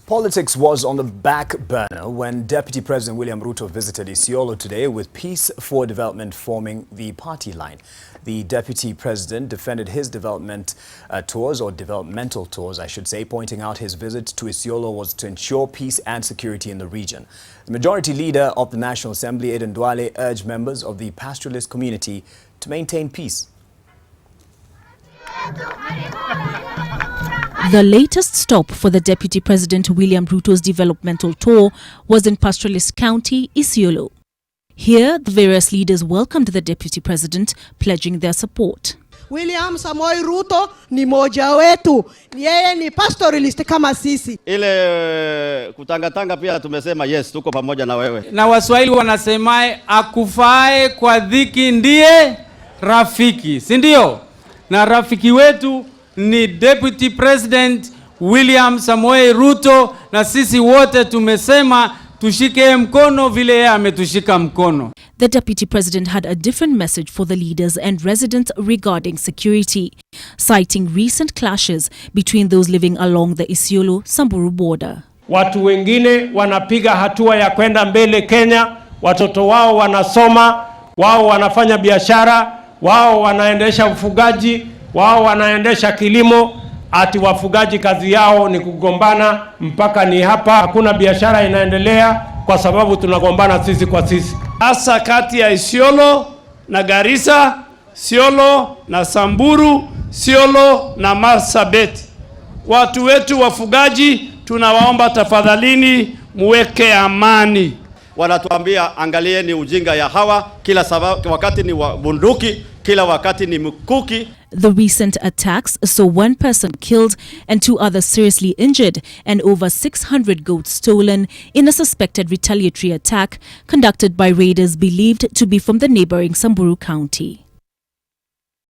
Politics was on the back burner when Deputy President William Ruto visited Isiolo today, with Peace for Development forming the party line. The Deputy President defended his developmental tours, I should say, pointing out his visit to Isiolo was to ensure peace and security in the region. The Majority Leader of the National Assembly Aden Duale urged members of the pastoralist community to maintain peace. The latest stop for the Deputy President William Ruto's developmental tour was in pastoralist county, Isiolo. Here, the various leaders welcomed the Deputy President, pledging their support. William Samoei Ruto ni moja wetu. Yeye ni pastoralist kama sisi. Ile kutangatanga pia tumesema yes, tuko pamoja na wewe. Na Waswahili wanasemaye akufae kwa dhiki ndiye rafiki, si ndio? Na rafiki wetu ni Deputy President William Samoei Ruto, na sisi wote tumesema tushike mkono vile yeye ametushika mkono. The Deputy President had a different message for the leaders and residents regarding security, citing recent clashes between those living along the Isiolo-Samburu border. Watu wengine wanapiga hatua ya kwenda mbele Kenya, watoto wao wanasoma, wao wanafanya biashara, wao wanaendesha ufugaji, wao wanaendesha kilimo, ati wafugaji kazi yao ni kugombana, mpaka ni hapa hakuna biashara inaendelea kwa sababu tunagombana sisi kwa sisi. Hasa kati ya Isiolo na Garissa, Isiolo na Samburu, Isiolo na Marsabit. Watu wetu wafugaji tunawaomba tafadhalini muweke amani. Wanatuambia angalieni ujinga ya hawa, wakati ni bunduki, kila wakati ni mkuki. The recent attacks saw one person killed and 2 others seriously injured, and over 600 goats stolen in a suspected retaliatory attack conducted by raiders believed to be from the neighboring Samburu County.